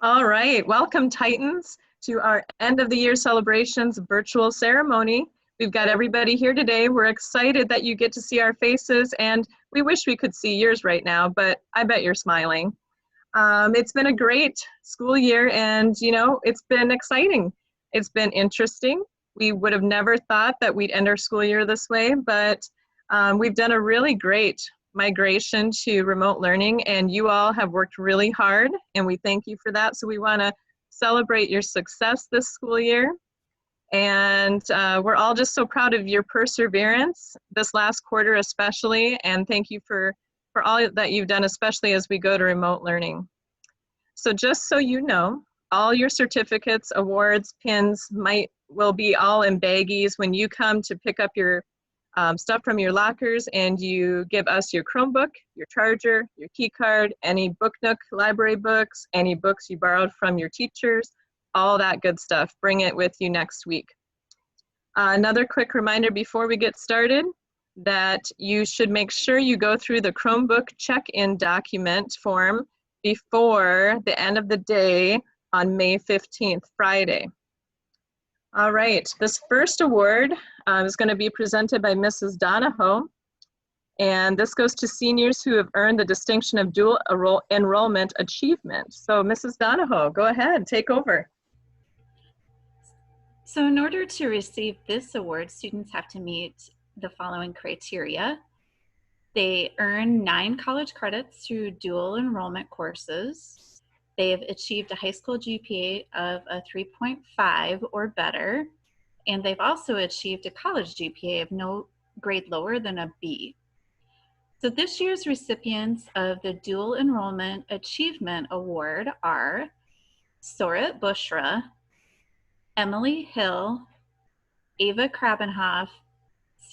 All right, welcome Titans to our end of the year celebrations virtual ceremony. We've got everybody here today. We're excited that you get to see our faces, and we wish we could see yours right now, but I bet you're smiling. It's been a great school year, and it's been exciting. It's been interesting. We would have never thought that we'd end our school year this way, but we've done a really great migration to remote learning, and you all have worked really hard, and we thank you for that. So we want to celebrate your success this school year, and we're all just so proud of your perseverance this last quarter especially, and thank you for all that you've done, especially as we go to remote learning. So just so you know, all your certificates, awards, pins will be all in baggies when you come to pick up your stuff from your lockers, and you give us your Chromebook, your charger, your key card, any Book Nook library books, any books you borrowed from your teachers, all that good stuff. Bring it with you next week. Another quick reminder before we get started that you should make sure you go through the Chromebook check-in document form before the end of the day on May 15th, Friday. All right, this first award is going to be presented by Mrs. Donahoe, and this goes to seniors who have earned the distinction of dual enrollment achievement. So Mrs. Donahoe, go ahead, take over. So in order to receive this award, students have to meet the following criteria. They earn 9 college credits through dual enrollment courses. They have achieved a high school GPA of a 3.5 or better, and they've also achieved a college GPA of no grade lower than a B. So this year's recipients of the Dual Enrollment Achievement Award are Sorit Bushra, Emily Hill, Ava Krabenhoff,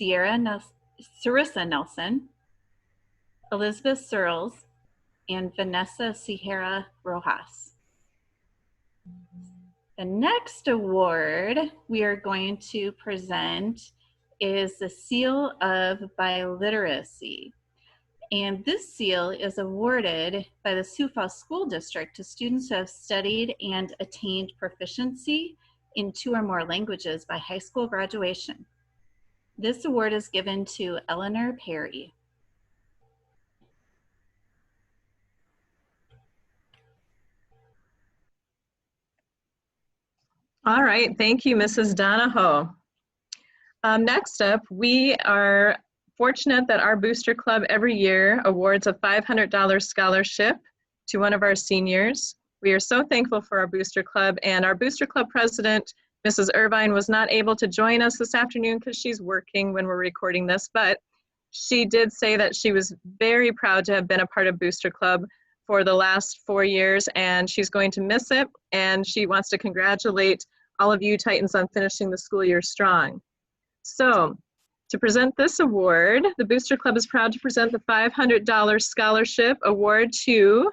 Sarissa Nelson, Elizabeth Searles, and Vanessa Sierra Rojas. The next award we are going to present is the Seal of Biliteracy. And this seal is awarded by the Sioux Falls School District to students who have studied and attained proficiency in 2 or more languages by high school graduation. This award is given to Eleanor Perry. All right, thank you, Mrs. Donahoe. Next up, we are fortunate that our Booster Club every year awards a $500 scholarship to one of our seniors. We are so thankful for our Booster Club, and our Booster Club president, Mrs. Irvine, was not able to join us this afternoon because she's working when we're recording this, but she did say that she was very proud to have been a part of Booster Club for the last 4 years, and she's going to miss it, and she wants to congratulate all of you Titans on finishing the school year strong. So, to present this award, the Booster Club is proud to present the $500 scholarship award to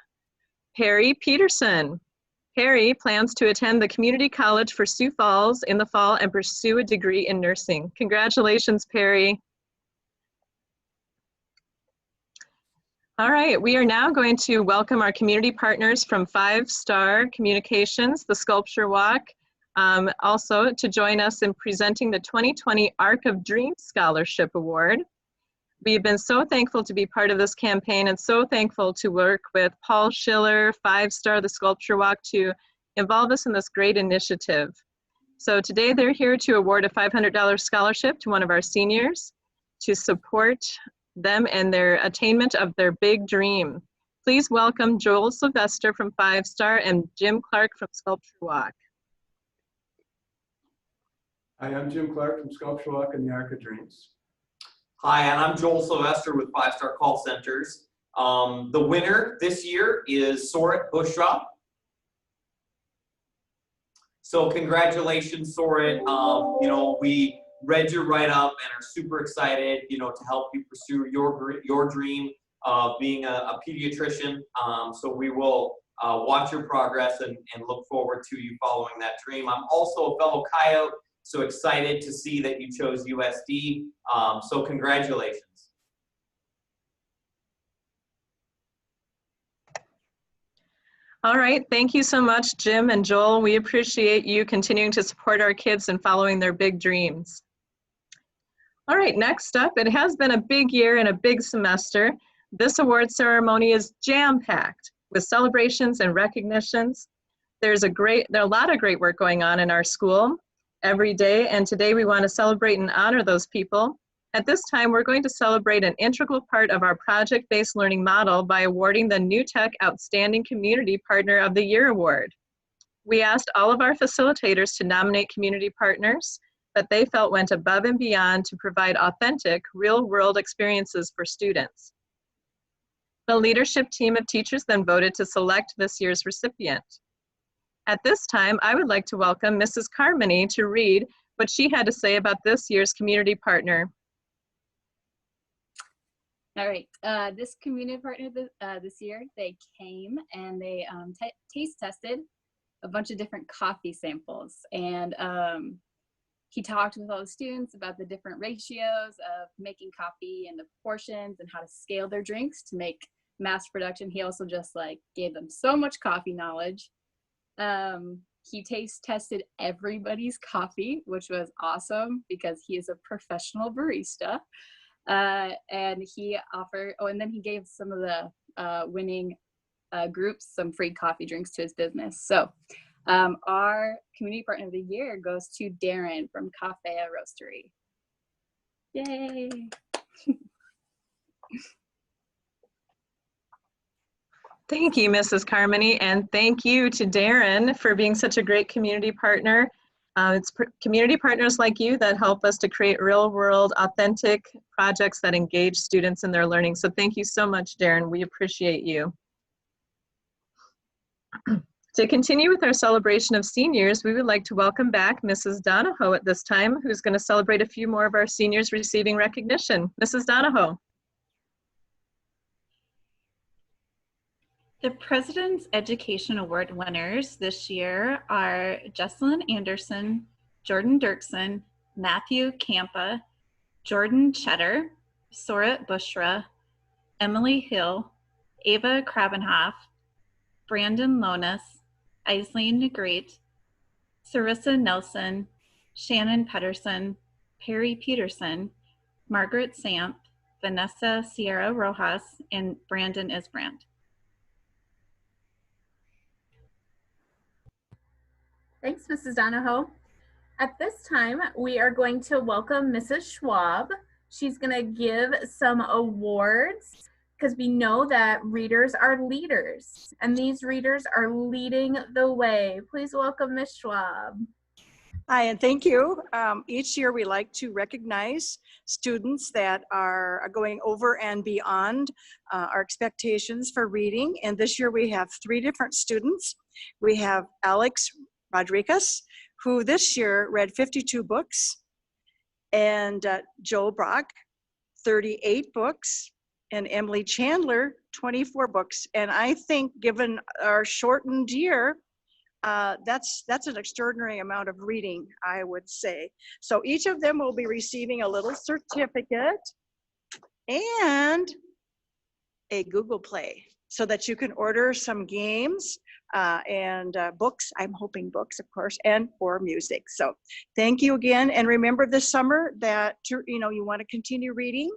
Perry Peterson. Perry plans to attend the Community College for Sioux Falls in the fall and pursue a degree in nursing. Congratulations, Perry. All right, we are now going to welcome our community partners from 5 Star Communications, the Sculpture Walk, also to join us in presenting the 2020 Arc of Dreams Scholarship Award. We've been so thankful to be part of this campaign and so thankful to work with Paul Schiller, 5 Star, the Sculpture Walk, to involve us in this great initiative. So today they're here to award a $500 scholarship to one of our seniors to support them and their attainment of their big dream. Please welcome Joel Sylvester from 5 Star and Jim Clark from Sculpture Walk. Hi, I'm Jim Clark from Sculpture Walk and the Arc of Dreams. Hi, and I'm Joel Sylvester with 5 Star Call Centers. The winner this year is Sorit Bushra. So congratulations, Sorit. We read your write-up and are super excited, to help you pursue your dream of being a pediatrician. So we will watch your progress and look forward to you following that dream. I'm also a fellow Coyote, so excited to see that you chose USD. So congratulations. All right, thank you so much, Jim and Joel. We appreciate you continuing to support our kids and following their big dreams. All right, next up, it has been a big year and a big semester. This award ceremony is jam-packed with celebrations and recognitions. There are a lot of great work going on in our school every day, and today we want to celebrate and honor those people. At this time, we're going to celebrate an integral part of our project-based learning model by awarding the New Tech Outstanding Community Partner of the Year Award. We asked all of our facilitators to nominate community partners that they felt went above and beyond to provide authentic, real-world experiences for students. The leadership team of teachers then voted to select this year's recipient. At this time, I would like to welcome Mrs. Carmody to read what she had to say about this year's community partner. All right, this community partner this year, they came and they taste tested a bunch of different coffee samples. And he talked with all the students about the different ratios of making coffee and the portions and how to scale their drinks to make mass production. He also just like gave them so much coffee knowledge. He taste tested everybody's coffee, which was awesome because he is a professional barista. And he offered, and then he gave some of the winning groups some free coffee drinks to his business. So our community partner of the year goes to Darren from Cafea Roastery. Yay! Thank you, Mrs. Carmody, and thank you to Darren for being such a great community partner. It's community partners like you that help us to create real-world, authentic projects that engage students in their learning. So thank you so much, Darren. We appreciate you. To continue with our celebration of seniors, we would like to welcome back Mrs. Donahoe at this time, who's going to celebrate a few more of our seniors receiving recognition. Mrs. Donahoe. The President's Education Award winners this year are Jesselyn Anderson, Jordan Dirksen, Matthew Campa, Jordan Cheddar, Sorat Bushra, Emily Hill, Ava Krabenhoff, Brandon Lonis, Aislene Negrete, Sarissa Nelson, Shannon Pedersen, Perry Peterson, Margaret Samp, Vanessa Sierra Rojas, and Brandon Isbrandt. Thanks, Mrs. Donahoe. At this time, we are going to welcome Mrs. Schwab. She's going to give some awards because we know that readers are leaders, and these readers are leading the way. Please welcome Ms. Schwab. Hi, and thank you. Each year we like to recognize students that are going over and beyond our expectations for reading. And this year we have 3 different students. We have Alex Rodriguez, who this year read 52 books, and Joel Brock, 38 books, and Emily Chandler, 24 books. And I think given our shortened year, that's an extraordinary amount of reading, I would say. So each of them will be receiving a little certificate and a Google Play so that you can order some games and books. I'm hoping books, of course, and or music. So thank you again. And remember this summer that you want to continue reading.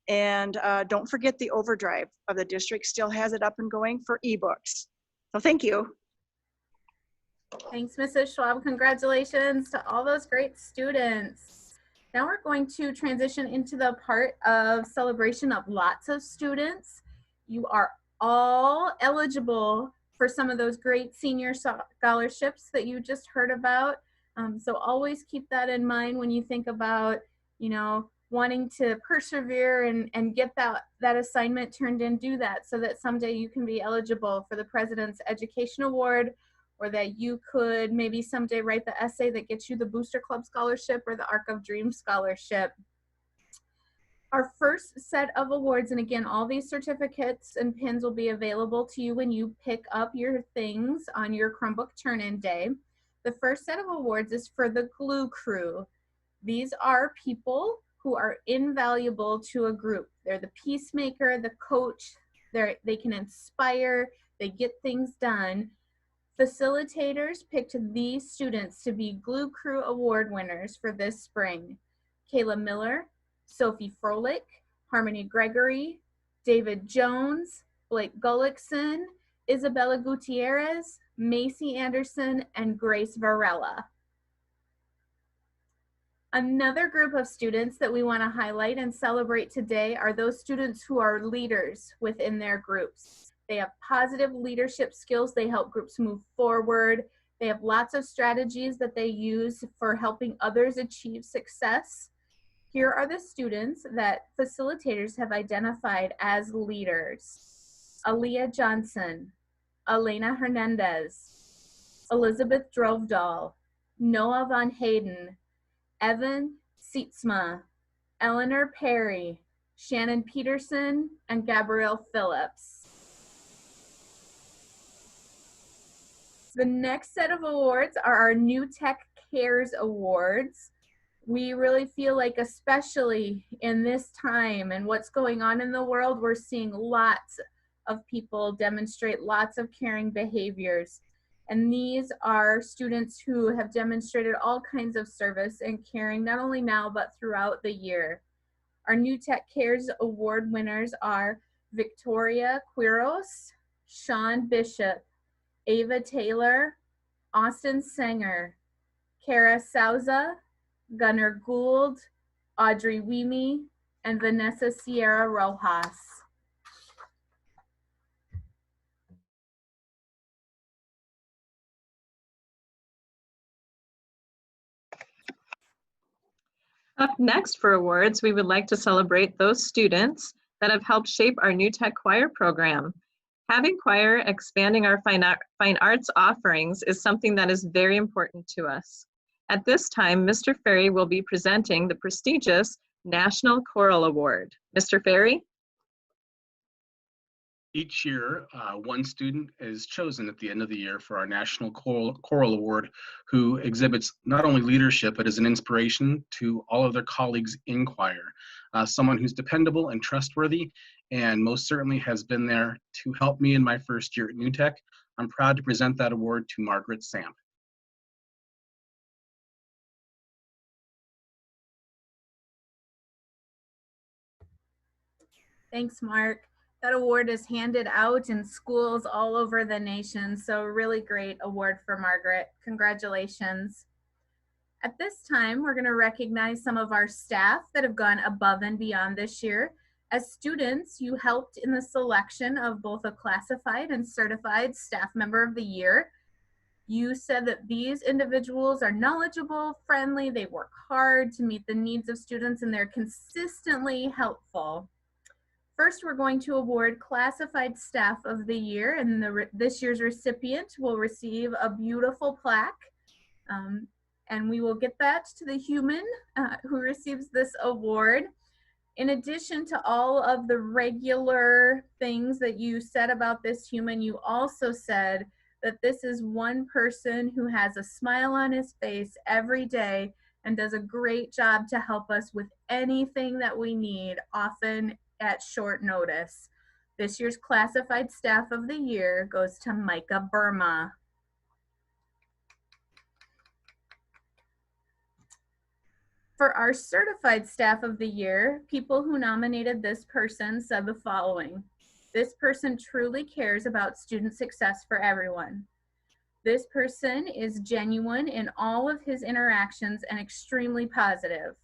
And don't forget the Overdrive of the district still has it up and going for ebooks. So thank you. Thanks, Mrs. Schwab. Congratulations to all those great students. Now we're going to transition into the part of celebration of lots of students. You are all eligible for some of those great senior scholarships that you just heard about. So always keep that in mind when you think about, wanting to persevere and get that assignment turned in. Do that so that someday you can be eligible for the President's Education Award, or that you could maybe someday write the essay that gets you the Booster Club Scholarship or the Arc of Dreams Scholarship. Our first set of awards, and again, all these certificates and pins will be available to you when you pick up your things on your Chromebook turn-in day. The first set of awards is for the Glue Crew. These are people who are invaluable to a group. They're the peacemaker, the coach, they can inspire, They get things done. Facilitators picked these students to be Glue Crew Award winners for this spring. Kayla Miller, Sophie Froelich, Harmony Gregory, David Jones, Blake Gullickson, Isabella Gutierrez, Macy Anderson, and Grace Varela. Another group of students that we want to highlight and celebrate today are those students who are leaders within their groups. They have positive leadership skills. They help groups move forward. They have lots of strategies that they use for helping others achieve success. Here are the students that facilitators have identified as leaders. Aaliyah Johnson, Elena Hernandez, Elizabeth Drovedal, Noah Von Hayden, Evan Sietsma, Eleanor Perry, Shannon Peterson, and Gabrielle Phillips. The next set of awards are our New Tech Cares Awards. We really feel like, especially in this time and what's going on in the world, we're seeing lots of people demonstrate lots of caring behaviors. And these are students who have demonstrated all kinds of service and caring, not only now, but throughout the year. Our New Tech Cares Award winners are Victoria Quiros, Sean Bishop, Ava Taylor, Austin Sanger, Kara Souza, Gunnar Gould, Audrey Weemy, and Vanessa Sierra Rojas. Up next for awards, we would like to celebrate those students that have helped shape our New Tech Choir program. Having choir expanding our fine arts offerings is something that is very important to us. At this time, Mr. Ferry will be presenting the prestigious National Choral Award. Mr. Ferry? Each year, one student is chosen at the end of the year for our National Choral Award, who exhibits not only leadership, but is an inspiration to all of their colleagues in choir. Someone who's dependable and trustworthy, and most certainly has been there to help me in my first year at New Tech. I'm proud to present that award to Margaret Samp. Thanks, Mark. That award is handed out in schools all over the nation, so really great award for Margaret. Congratulations. At this time, we're going to recognize some of our staff that have gone above and beyond this year. As students, you helped in the selection of both a classified and certified staff member of the year. You said that these individuals are knowledgeable, friendly, they work hard to meet the needs of students, and they're consistently helpful. First, we're going to award Classified Staff of the Year, and this year's recipient will receive a beautiful plaque, and we will get that to the human who receives this award. In addition to all of the regular things that you said about this human, you also said that this is one person who has a smile on his face every day and does a great job to help us with anything that we need, often at short notice. This year's Classified Staff of the Year goes to Micah Burma. For our Certified Staff of the Year, people who nominated this person said the following: this person truly cares about student success for everyone. This person is genuine in all of his interactions and extremely positive.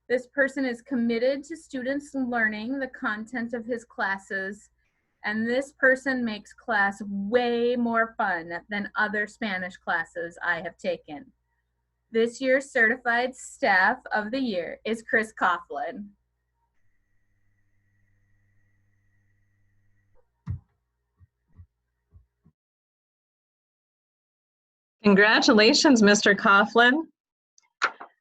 This person is committed to students learning the content of his classes, and this person makes class way more fun than other Spanish classes I have taken. This year's Certified Staff of the Year is Chris Coughlin. Congratulations, Mr. Coughlin.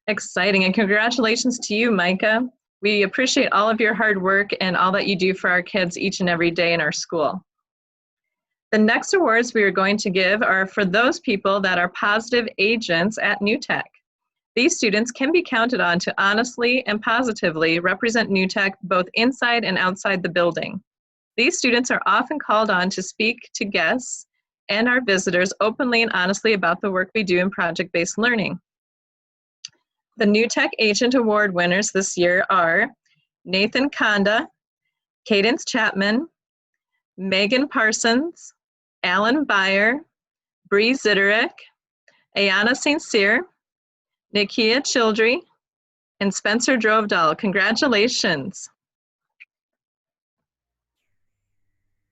Exciting, and congratulations to you, Micah. We appreciate all of your hard work and all that you do for our kids each and every day in our school. The next awards we are going to give are for those people that are positive agents at New Tech. These students can be counted on to honestly and positively represent New Tech both inside and outside the building. These students are often called on to speak to guests and our visitors openly and honestly about the work we do in project-based learning. The New Tech Agent Award winners this year are Nathan Konda, Cadence Chapman, Megan Parsons, Alan Byer, Bree Zitterick, Ayana St. Cyr, Nikia Childry, and Spencer Drovedal. Congratulations.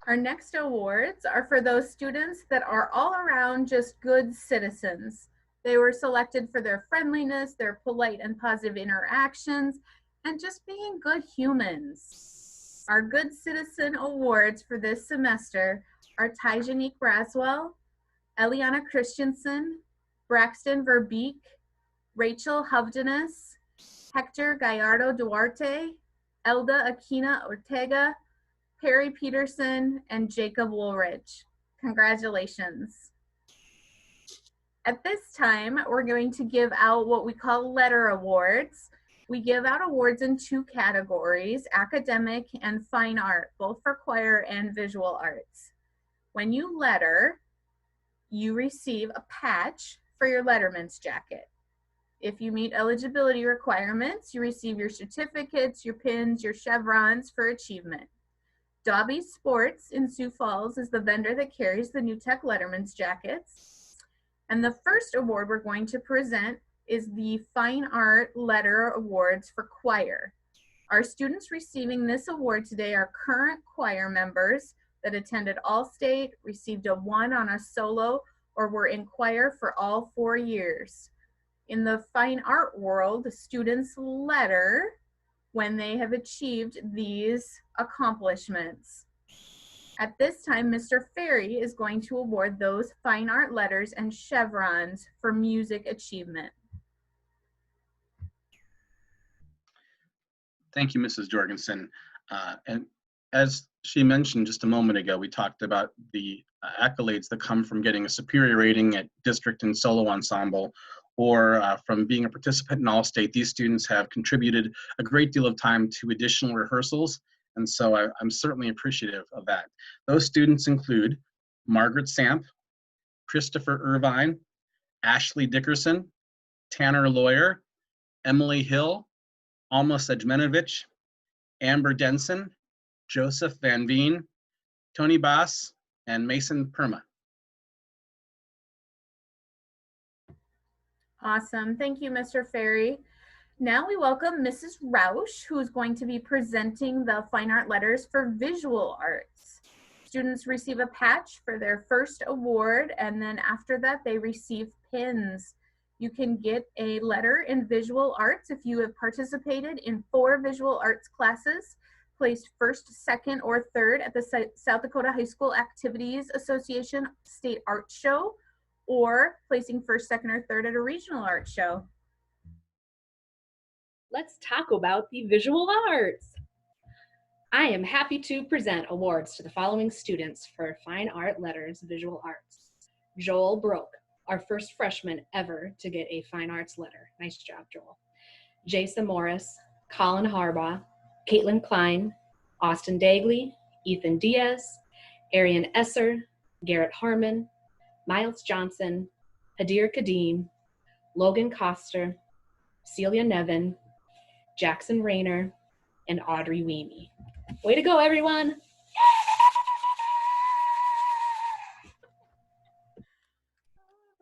Our next awards are for those students that are all around just good citizens. They were selected for their friendliness, their polite and positive interactions, and just being good humans. Our Good Citizen Awards for this semester are Tajanique Braswell, Eliana Christensen, Braxton Verbeek, Rachel Hovdenes, Hector Gallardo Duarte, Elda Aquina Ortega, Perry Peterson, and Jacob Woolridge. Congratulations. At this time, we're going to give out what we call letter awards. We give out awards in two categories, academic and fine art, both for choir and visual arts. When you letter, you receive a patch for your letterman's jacket. If you meet eligibility requirements, you receive your certificates, your pins, your chevrons for achievement. Dobby Sports in Sioux Falls is the vendor that carries the New Tech Letterman's jackets. And the first award we're going to present is the Fine Art Letter Awards for choir. Our students receiving this award today are current choir members that attended All-State, received a 1 on a solo, or were in choir for all 4 years. In the fine art world, the students letter when they have achieved these accomplishments. At this time, Mr. Ferry is going to award those fine art letters and chevrons for music achievement. Thank you, Mrs. Jorgensen. And as she mentioned just a moment ago, we talked about the accolades that come from getting a superior rating at district and solo ensemble, or from being a participant in All-State. These students have contributed a great deal of time to additional rehearsals, and so I'm certainly appreciative of that. Those students include Margaret Samp, Christopher Irvine, Ashley Dickerson, Tanner Lawyer, Emily Hill, Alma Sedjmenovich, Amber Denson, Joseph Van Veen, Tony Bass, and Mason Perma. Awesome. Thank you, Mr. Ferry. Now we welcome Mrs. Rausch, who is going to be presenting the fine art letters for visual arts. Students receive a patch for their first award, and then after that, they receive pins. You can get a letter in visual arts if you have participated in 4 visual arts classes, placed first, second, or third at the South Dakota High School Activities Association State Art Show, or placing first, second, or third at a regional art show. Let's talk about the visual arts. I am happy to present awards to the following students for Fine Art Letters Visual Arts. Joel Broke, our first freshman ever to get a Fine Arts letter. Nice job, Joel. Jason Morris, Colin Harbaugh, Caitlin Klein, Austin Dagley, Ethan Diaz, Arian Esser, Garrett Harmon, Miles Johnson, Hadir Kadim, Logan Coster, Celia Nevin, Jackson Rayner, and Audrey Weemy. Way to go, everyone!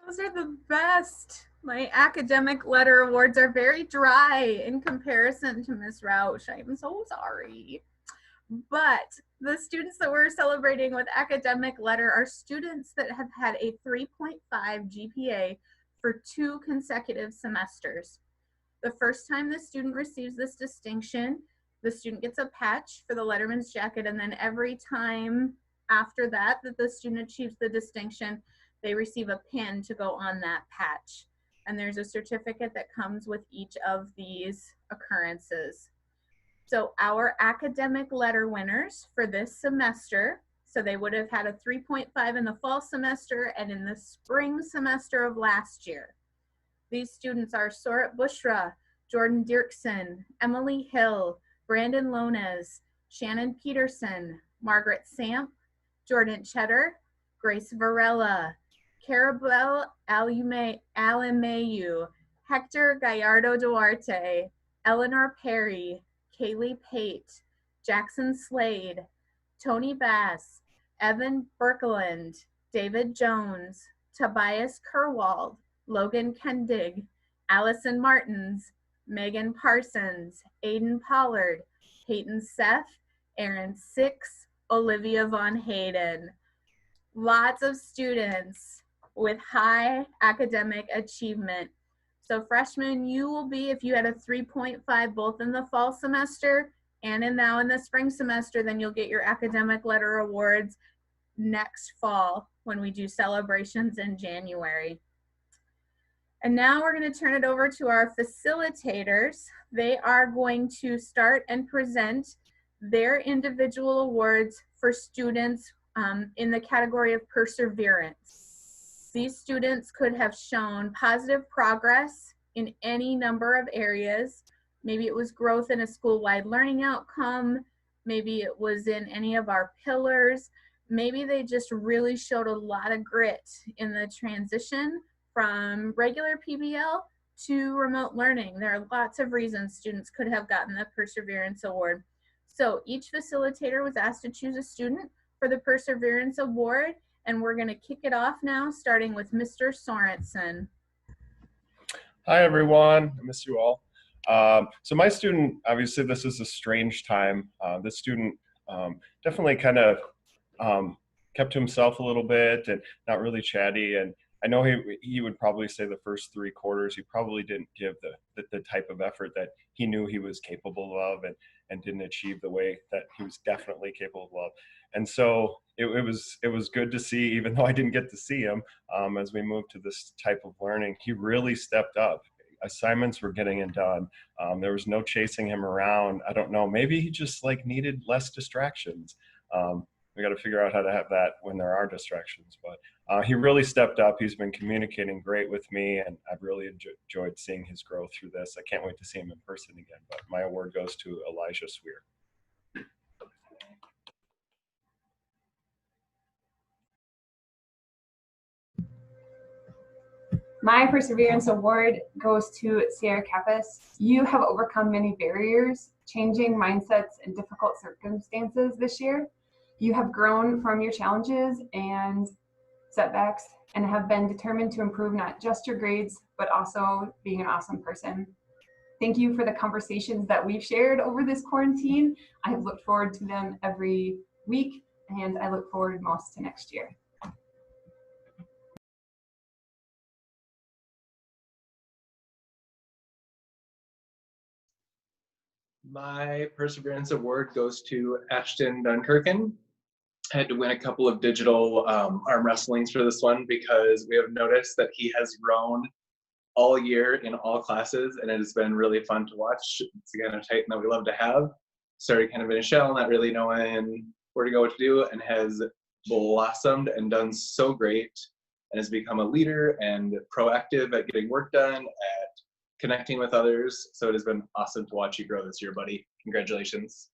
Those are the best. My academic letter awards are very dry in comparison to Ms. Rausch. I'm so sorry. But the students that we're celebrating with academic letter are students that have had a 3.5 GPA for 2 consecutive semesters. The first time the student receives this distinction, the student gets a patch for the letterman's jacket, and then every time after that the student achieves the distinction, they receive a pin to go on that patch. And there's a certificate that comes with each of these occurrences. So our academic letter winners for this semester, so they would have had a 3.5 in the fall semester and in the spring semester of last year. These students are Sorat Bushra, Jordan Dirksen, Emily Hill, Brandon Lones, Shannon Peterson, Margaret Samp, Jordan Cheddar, Grace Varela, Carabel Alimayu, Hector Gallardo Duarte, Eleanor Perry, Kaylee Pate, Jackson Slade, Tony Bass, Evan Birkeland, David Jones, Tobias Kerwald, Logan Kendig, Allison Martins, Megan Parsons, Aiden Pollard, Peyton Seth, Aaron Six, Olivia Von Hayden. Lots of students with high academic achievement. So freshmen, you will be, if you had a 3.5 both in the fall semester and now in the spring semester, then you'll get your academic letter awards next fall when we do celebrations in January. And now we're going to turn it over to our facilitators. They are going to start and present their individual awards for students in the category of perseverance. These students could have shown positive progress in any number of areas. Maybe it was growth in a school-wide learning outcome. Maybe it was in any of our pillars. Maybe they just really showed a lot of grit in the transition from regular PBL to remote learning. There are lots of reasons students could have gotten the Perseverance Award. So each facilitator was asked to choose a student for the Perseverance Award, and we're going to kick it off now, starting with Mr. Sorensen. Hi, everyone. I miss you all. So my student, obviously this is a strange time. This student definitely kind of kept to himself a little bit and not really chatty. And I know he would probably say the first 3 quarters, he probably didn't give the type of effort that he knew he was capable of and didn't achieve the way that he was definitely capable of. And so it was good to see, even though I didn't get to see him, as we moved to this type of learning, he really stepped up. Assignments were getting it done. There was no chasing him around. I don't know, maybe he just like needed less distractions. We got to figure out how to have that when there are distractions, but he really stepped up. He's been communicating great with me, and I've really enjoyed seeing his growth through this. I can't wait to see him in person again, but my award goes to Elijah Sweer. My Perseverance Award goes to Sierra Kappas. You have overcome many barriers, changing mindsets, and difficult circumstances this year. You have grown from your challenges and setbacks and have been determined to improve not just your grades, but also being an awesome person. Thank you for the conversations that we've shared over this quarantine. I have looked forward to them every week, and I look forward most to next year. My Perseverance Award goes to Ashton Dunkirken. I had to win a couple of digital arm wrestlings for this one because we have noticed that he has grown all year in all classes, and it has been really fun to watch. It's again a Titan that we love to have. Started kind of in a shell, not really knowing where to go, what to do, and has blossomed and done so great, and has become a leader and proactive at getting work done, at connecting with others. So it has been awesome to watch you grow this year, buddy. Congratulations.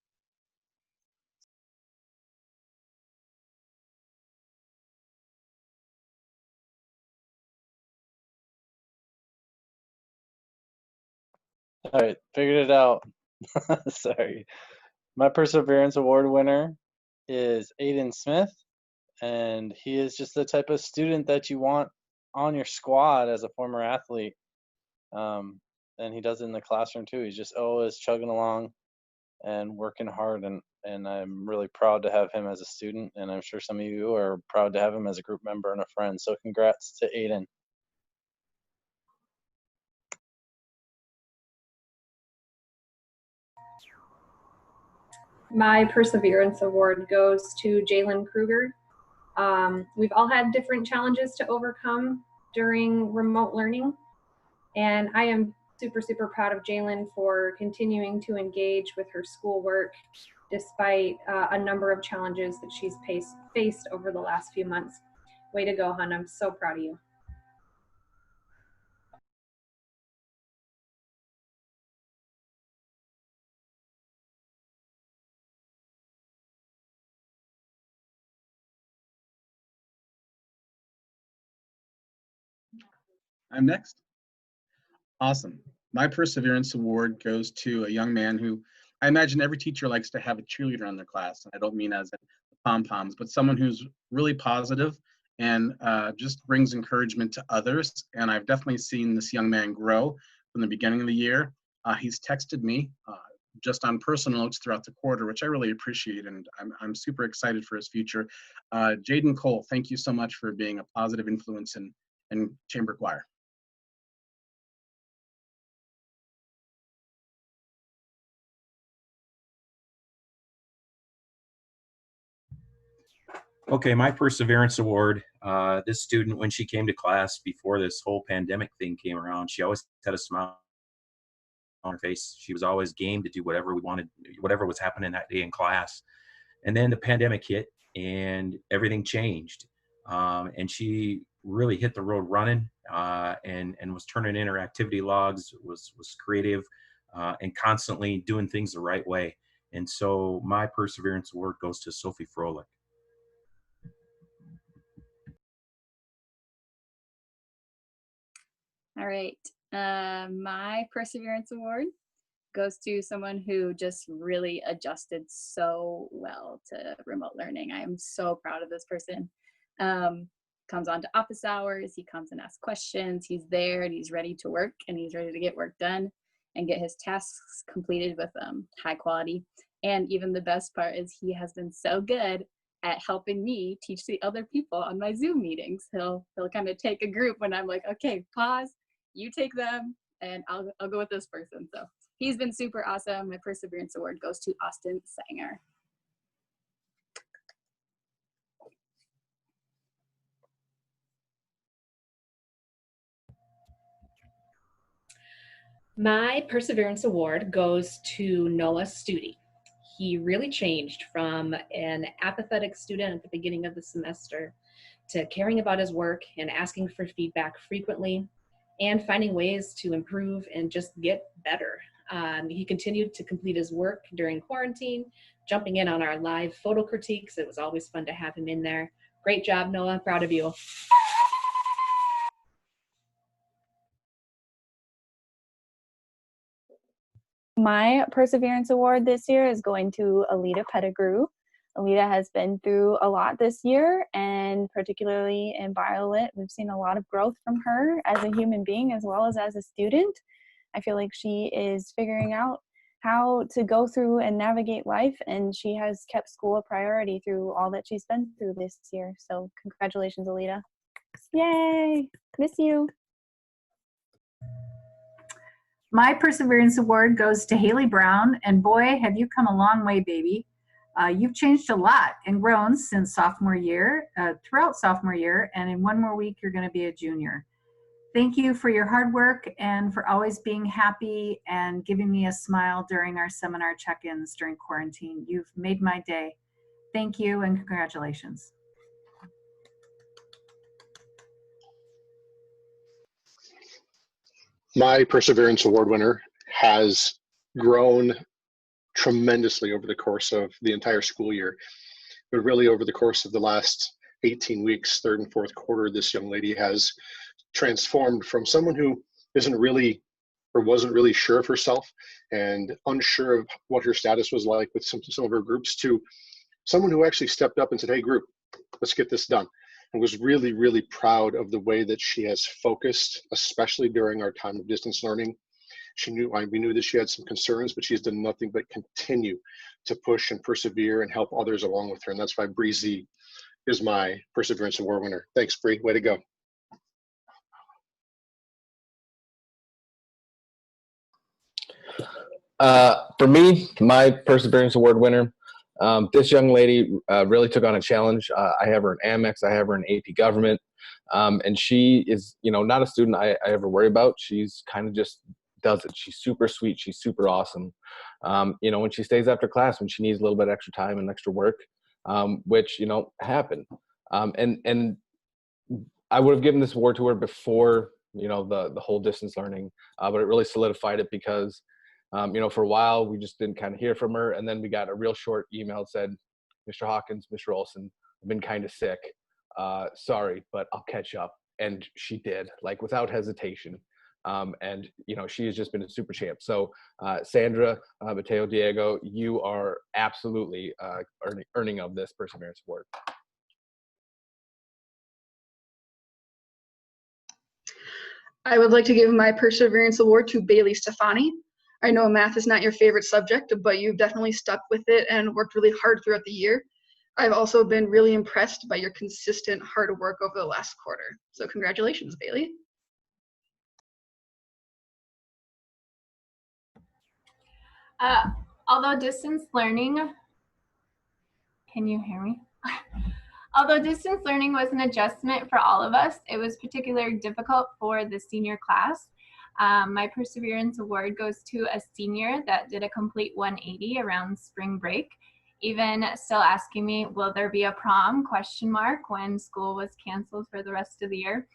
All right, figured it out. Sorry. My Perseverance Award winner is Aiden Smith, and he is just the type of student that you want on your squad as a former athlete. And he does it in the classroom too. He's just always chugging along and working hard, and I'm really proud to have him as a student, and I'm sure some of you are proud to have him as a group member and a friend. So congrats to Aiden. My Perseverance Award goes to Jalen Kruger. We've all had different challenges to overcome during remote learning, and I am super, super proud of Jalen for continuing to engage with her schoolwork despite a number of challenges that she's faced over the last few months. Way to go, hon. I'm so proud of you. I'm next. Awesome. My Perseverance Award goes to a young man who I imagine every teacher likes to have a cheerleader in their class. I don't mean as in pom-poms, but someone who's really positive and just brings encouragement to others. And I've definitely seen this young man grow from the beginning of the year. He's texted me just on personal notes throughout the quarter, which I really appreciate, and I'm super excited for his future. Jaden Cole, thank you so much for being a positive influence in chamber choir. Okay, my Perseverance Award, this student, when she came to class before this whole pandemic thing came around, she always had a smile on her face. She was always game to do whatever we wanted, whatever was happening that day in class. And then the pandemic hit and everything changed. And she really hit the road running and was turning in her activity logs, was creative and constantly doing things the right way. And so my Perseverance Award goes to Sophie Froelich. All right. My Perseverance Award goes to someone who just really adjusted so well to remote learning. I am so proud of this person. Comes on to office hours, he comes and asks questions, he's there and he's ready to work and he's ready to get work done and get his tasks completed with high quality. And even the best part is he has been so good at helping me teach the other people on my Zoom meetings. He'll kind of take a group when I'm like, okay, pause, you take them, and I'll go with this person. So he's been super awesome. My Perseverance Award goes to Austin Sanger. My Perseverance Award goes to Noah Studi. He really changed from an apathetic student at the beginning of the semester to caring about his work and asking for feedback frequently and finding ways to improve and just get better. He continued to complete his work during quarantine, jumping in on our live photo critiques. It was always fun to have him in there. Great job, Noah. Proud of you. My Perseverance Award this year is going to Alita Pettigrew. Alita has been through a lot this year, and particularly in BioLit, we've seen a lot of growth from her as a human being as well as a student. I feel like she is figuring out how to go through and navigate life, and she has kept school a priority through all that she's been through this year. So congratulations, Alita. Yay! Miss you. My Perseverance Award goes to Haley Brown, and boy, have you come a long way, baby. You've changed a lot and grown since sophomore year, throughout sophomore year, and in one more week, you're gonna be a junior. Thank you for your hard work and for always being happy and giving me a smile during our seminar check-ins during quarantine. You've made my day. Thank you and congratulations. My Perseverance Award winner has grown tremendously over the course of the entire school year, but really over the course of the last 18 weeks, third and fourth quarter, this young lady has transformed from someone who isn't really or wasn't really sure of herself and unsure of what her status was like with some of her groups to someone who actually stepped up and said, hey group, let's get this done. And was really, really proud of the way that she has focused, especially during our time of distance learning. We knew that she had some concerns, but she's done nothing but continue to push and persevere and help others along with her. And that's why Bree Z is my Perseverance Award winner. Thanks, Bree. Way to go. For me, my Perseverance Award winner, this young lady really took on a challenge. I have her in Amex, I have her in AP Government, and she is, not a student I ever worry about. She's kind of just does it. She's super sweet. She's super awesome. When she stays after class, when she needs a little bit extra time and extra work, which, happened. And I would have given this award to her before, the whole distance learning, but it really solidified it because for a while, we just didn't kind of hear from her. And then we got a real short email that said, Mr. Hawkins, Mr. Olson, I've been kind of sick. Sorry, but I'll catch up. and she did, like, without hesitation. And you know, she has just been a super champ. So Sandra Mateo Diego, you are absolutely earning of this Perseverance Award. I would like to give my Perseverance Award to Bailey Stefani. I know math is not your favorite subject, but you've definitely stuck with it and worked really hard throughout the year. I've also been really impressed by your consistent hard work over the last quarter. So congratulations, Bailey. Although distance learning, can you hear me? Although distance learning was an adjustment for all of us, it was particularly difficult for the senior class. My Perseverance Award goes to a senior that did a complete 180 around spring break, even still asking me, will there be a prom, ? When school was canceled for the rest of the year.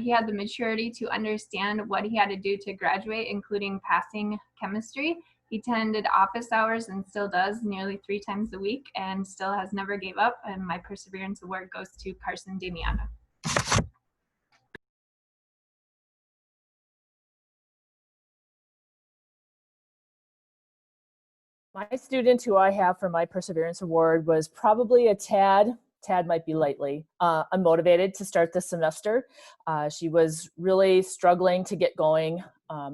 He had the maturity to understand what he had to do to graduate, including passing chemistry. He attended office hours and still does nearly 3 times a week and still has never gave up. And my Perseverance Award goes to Carson Damiana. My student who I have for my Perseverance Award was probably a tad might be lightly, unmotivated to start this semester. She was really struggling to get going,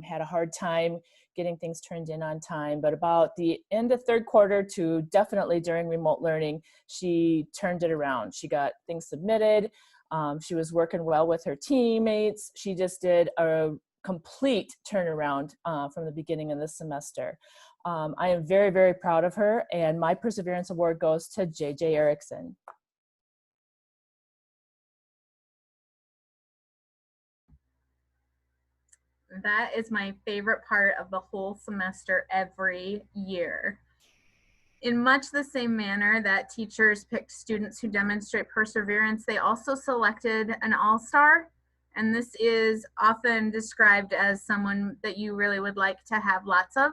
had a hard time getting things turned in on time, but about the end of third quarter to definitely during remote learning, she turned it around. She got things submitted. She was working well with her teammates. She just did a complete turnaround from the beginning of the semester. I am very, very proud of her, and my Perseverance Award goes to JJ Erickson. That is my favorite part of the whole semester every year. In much the same manner that teachers picked students who demonstrate perseverance, they also selected an all-star, and this is often described as someone that you really would like to have lots of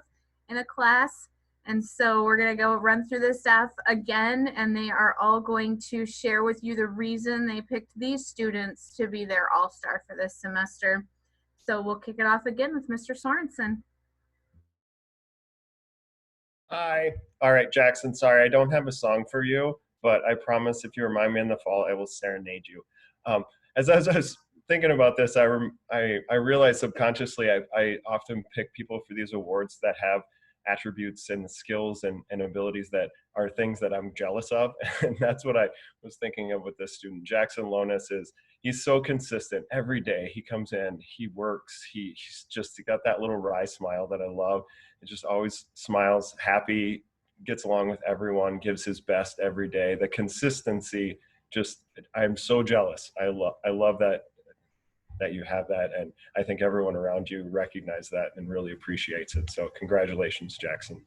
in a class. And so we're going to go run through the staff again, and they are all going to share with you the reason they picked these students to be their all-star for this semester. So we'll kick it off again with Mr. Sorensen. Hi. All right, Jackson, sorry, I don't have a song for you, but I promise if you remind me in the fall, I will serenade you. As I was thinking about this, I realized subconsciously I often pick people for these awards that have attributes and skills and abilities that are things that I'm jealous of. And that's what I was thinking of with this student. Jackson Lonis he's so consistent every day. He comes in, he works, he's just got that little wry smile that I love. It just always smiles, happy, gets along with everyone, gives his best every day. The consistency, I'm so jealous. I love that you have that, and I think everyone around you recognizes that and really appreciates it. So congratulations, Jackson.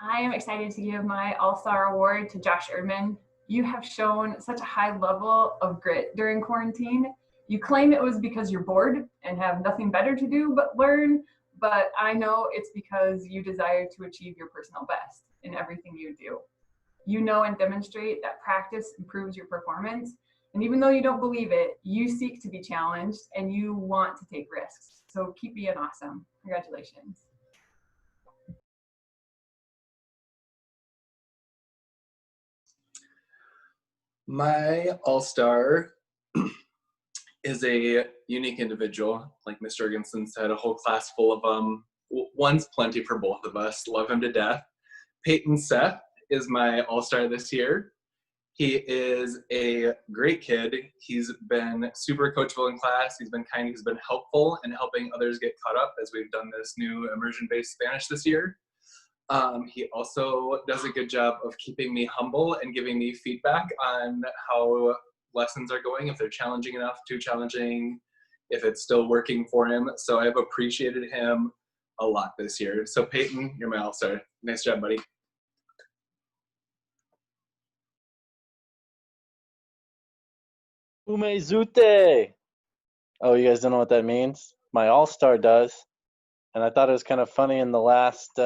I am excited to give my All-Star Award to Josh Erdman. You have shown such a high level of grit during quarantine. You claim it was because you're bored and have nothing better to do but learn, but I know it's because you desire to achieve your personal best in everything you do. You know and demonstrate that practice improves your performance. And even though you don't believe it, you seek to be challenged and you want to take risks. So keep being awesome. Congratulations. My all-star is a unique individual. Like Ms. Jorgensen said, a whole class full of them. One's plenty for both of us. Love him to death. Peyton Seth is my all-star this year. He is a great kid. He's been super coachable in class. He's been kind. He's been helpful in helping others get caught up as we've done this new immersion-based Spanish this year. He also does a good job of keeping me humble and giving me feedback on how lessons are going, if they're challenging enough, too challenging, if it's still working for him. So I've appreciated him a lot this year. So Peyton, you're my all-star. Nice job, buddy. Umezute. Oh, you guys don't know what that means? My all-star does. And I thought it was kind of funny in the last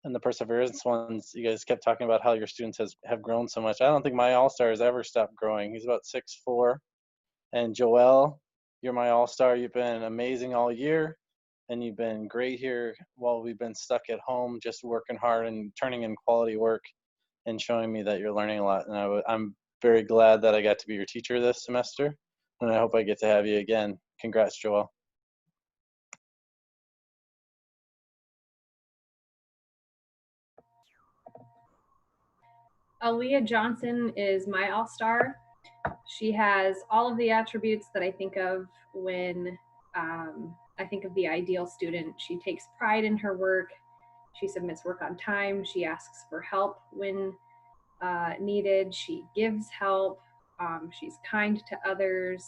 and the perseverance ones, you guys kept talking about how your students have grown so much. I don't think my all-star has ever stopped growing. He's about 6'4". And Joel, you're my all-star. You've been amazing all year, and you've been great here while we've been stuck at home, just working hard and turning in quality work and showing me that you're learning a lot. And I'm very glad that I got to be your teacher this semester, and I hope I get to have you again. Congrats, Joel. Aaliyah Johnson is my all-star. She has all of the attributes that I think of when I think of the ideal student. She takes pride in her work. She submits work on time. She asks for help when needed. She gives help. She's kind to others.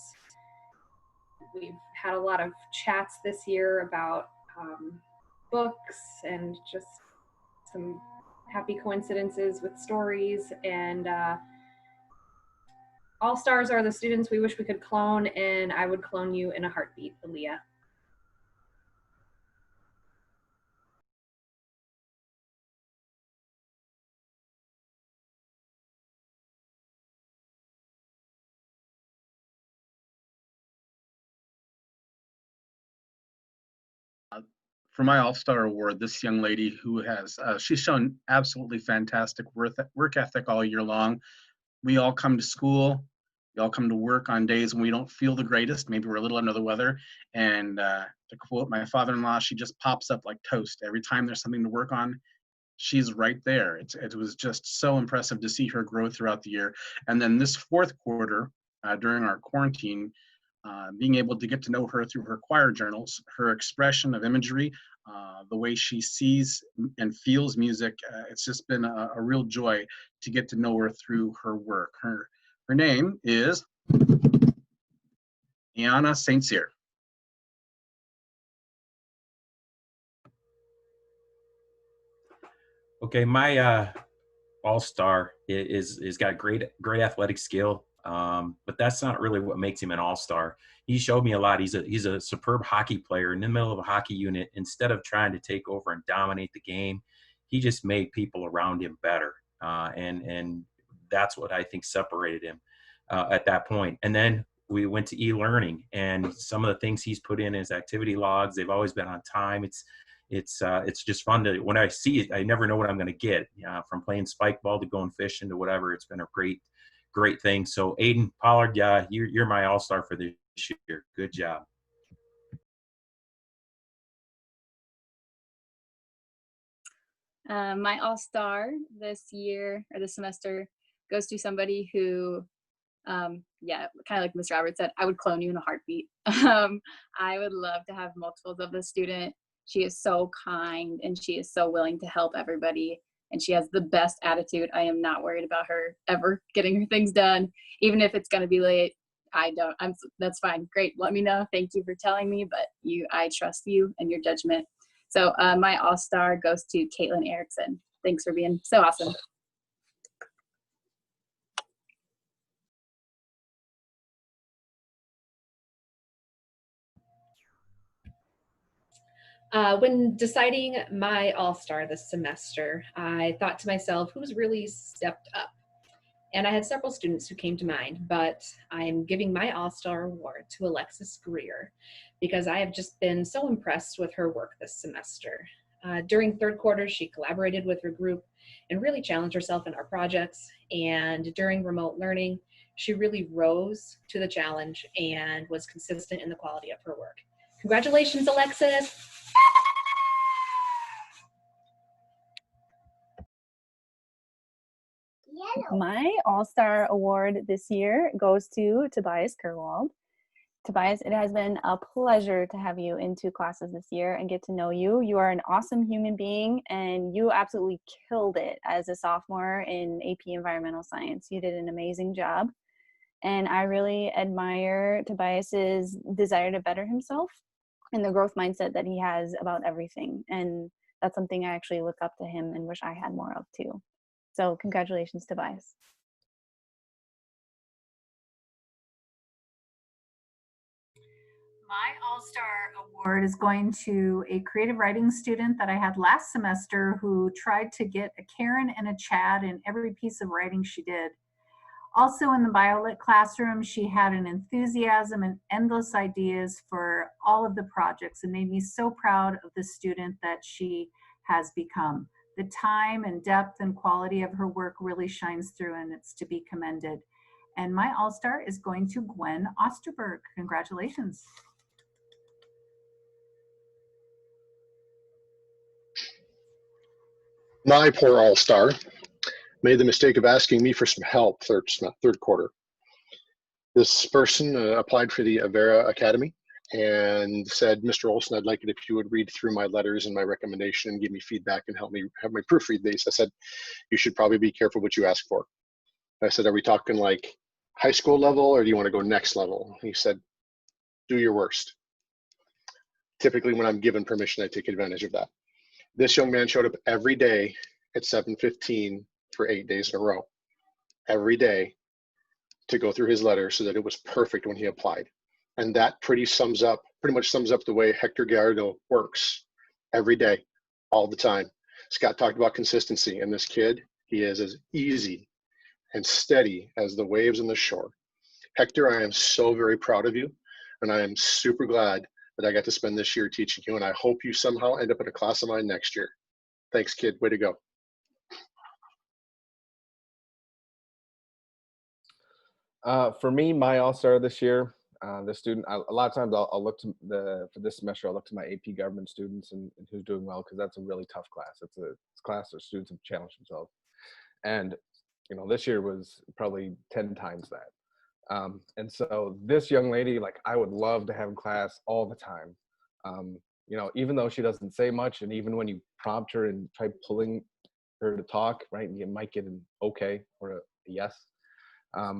We've had a lot of chats this year about books and just some happy coincidences with stories. And all stars are the students we wish we could clone, and I would clone you in a heartbeat, Aaliyah. For my All-Star Award, this young lady who has, she's shown absolutely fantastic work ethic all year long. We all come to school, we all come to work on days when we don't feel the greatest, maybe we're a little under the weather, and to quote my father-in-law, she just pops up like toast. Every time there's something to work on, she's right there. It was just so impressive to see her grow throughout the year. And then this fourth quarter, during our quarantine, being able to get to know her through her choir journals, her expression of imagery, the way she sees and feels music, it's just been a real joy to get to know her through her work. Her name is Iana St. Cyr. Okay, my all-star is got great athletic skill, but that's not really what makes him an all-star. He showed me a lot. He's a superb hockey player in the middle of a hockey unit. Instead of trying to take over and dominate the game, he just made people around him better, and that's what I think separated him at that point. And then we went to e-learning, and some of the things he's put in his activity logs, they've always been on time. It's just fun to, when I see it, I never know what I'm going to get, from playing spike ball to going fishing to whatever. It's been a great thing. So Aiden Pollard, you're my all-star for this year. Good job. My all-star this year or this semester goes to somebody who, kind of like Ms. Roberts said, I would clone you in a heartbeat. I would love to have multiples of this student. She is so kind and she is so willing to help everybody. And she has the best attitude. I am not worried about her ever getting her things done. Even if it's gonna be late, that's fine. Great, let me know. Thank you for telling me, but I trust you and your judgment. So my all-star goes to Caitlin Erickson. Thanks for being so awesome. When deciding my all-star this semester, I thought to myself, who's really stepped up? And I had several students who came to mind, but I'm giving my all-star award to Alexis Greer because I have just been so impressed with her work this semester. During third quarter, she collaborated with her group and really challenged herself in our projects. And during remote learning, she really rose to the challenge and was consistent in the quality of her work. Congratulations, Alexis. My All-Star Award this year goes to Tobias Kerwald. Tobias, it has been a pleasure to have you in 2 classes this year and get to know you. You are an awesome human being, and you absolutely killed it as a sophomore in AP Environmental Science. You did an amazing job, and I really admire Tobias's desire to better himself and the growth mindset that he has about everything. And that's something I actually look up to him and wish I had more of too. So congratulations, Tobias. My All-Star Award is going to a creative writing student that I had last semester who tried to get a Karen and a Chad in every piece of writing she did. Also in the Biolit classroom, she had an enthusiasm and endless ideas for all of the projects. It made me so proud of the student that she has become. The time and depth and quality of her work really shines through, and it's to be commended. And my All-Star is going to Gwen Osterberg. Congratulations. My poor all-star made the mistake of asking me for some help third quarter. This person applied for the Avera Academy and said, Mr. Olson, I'd like it if you would read through my letters and my recommendation and give me feedback and help me have my proofread these. I said, you should probably be careful what you ask for. I said, are we talking like high school level or do you want to go next level? He said, do your worst. Typically when I'm given permission, I take advantage of that. This young man showed up every day at 7:15 for 8 days in a row, every day to go through his letter so that it was perfect when he applied. And that pretty much sums up the way Hector Gallardo works every day, all the time. Scott talked about consistency, and this kid, he is as easy and steady as the waves on the shore. Hector, I am so very proud of you, and I am super glad that I got to spend this year teaching you, and I hope you somehow end up in a class of mine next year. Thanks, kid. Way to go. For me, my all-star this year, the student, a lot of times I'll look to for this semester, I'll look to my AP government students and who's doing well, because that's a really tough class. It's a class where students have challenged themselves. And, you know, this year was probably 10 times that. And so this young lady, like, I would love to have in class all the time. You know, even though she doesn't say much, and even when you prompt her and try pulling her to talk, right, you might get an okay or a yes.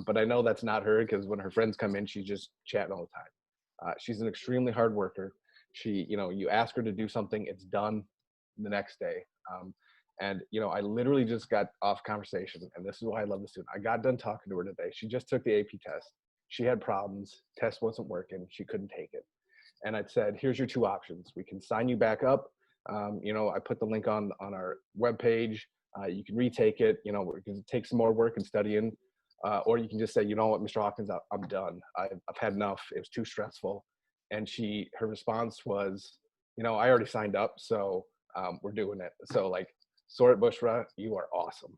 But I know that's not her, because when her friends come in, she's just chatting all the time. She's an extremely hard worker. She, you know, you ask her to do something, it's done the next day. And, you know, I literally just got off conversation, and this is why I love the student. I got done talking to her today. She just took the AP test. She had problems. Test wasn't working. She couldn't take it. And I said, here's your two options. We can sign you back up. You know, I put the link on our webpage. You can retake it, you know, because it takes some more work and studying. Or you can just say, you know what, Mr. Hawkins, I'm done. I've had enough. It was too stressful. And her response was, you know, I already signed up, so we're doing it. So, like, Sorit Bushra, you are awesome.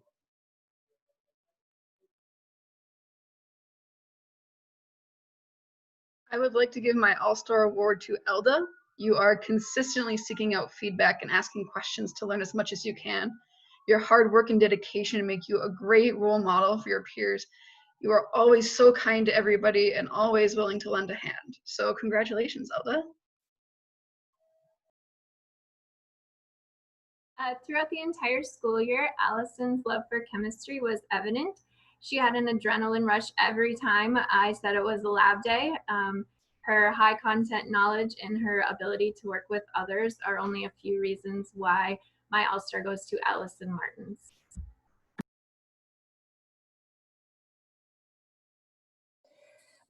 I would like to give my All-Star Award to Elda. You are consistently seeking out feedback and asking questions to learn as much as you can. Your hard work and dedication make you a great role model for your peers. You are always so kind to everybody and always willing to lend a hand. So congratulations, Elda. Throughout the entire school year, Allison's love for chemistry was evident. She had an adrenaline rush every time I said it was a lab day. Her high content knowledge and her ability to work with others are only a few reasons why my All-Star goes to Allison Martins.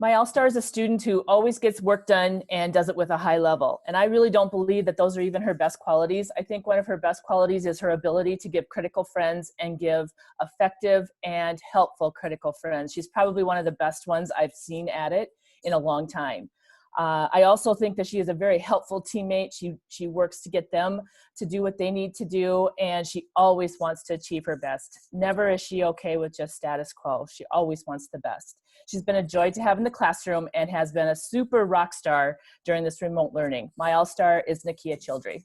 My All-Star is a student who always gets work done and does it with a high level. And I really don't believe that those are even her best qualities. I think one of her best qualities is her ability to give critical friends and give effective and helpful critical friends. She's probably one of the best ones I've seen at it in a long time. I also think that she is a very helpful teammate. She works to get them to do what they need to do, and she always wants to achieve her best. Never is she okay with just status quo. She always wants the best. She's been a joy to have in the classroom and has been a super rock star during this remote learning. My All-Star is Nakia Childry.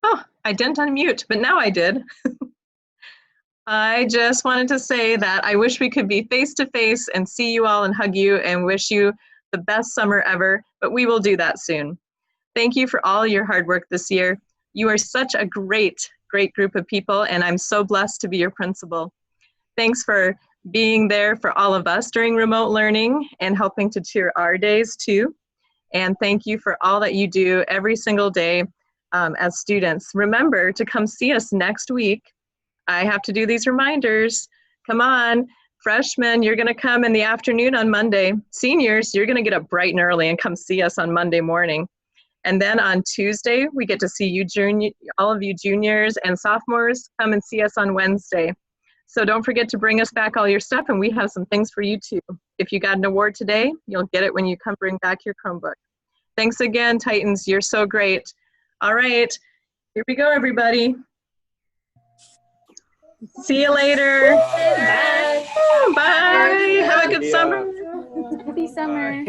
Oh, I didn't unmute, but now I did. I just wanted to say that I wish we could be face to face and see you all and hug you and wish you the best summer ever, but we will do that soon. Thank you for all your hard work this year. You are such a great group of people, and I'm so blessed to be your principal. Thanks for being there for all of us during remote learning and helping to cheer our days too. And thank you for all that you do every single day as students. Remember to come see us next week. I have to do these reminders. Come on, freshmen, you're gonna come in the afternoon on Monday. Seniors, you're gonna get up bright and early and come see us on Monday morning. And then on Tuesday, we get to see you all of you juniors and sophomores come and see us on Wednesday. So don't forget to bring us back all your stuff, and we have some things for you too. If you got an award today, you'll get it when you come bring back your Chromebook. Thanks again, Titans, you're so great. All right, here we go, everybody. See you later. Bye. Bye. Have a good summer. Happy summer.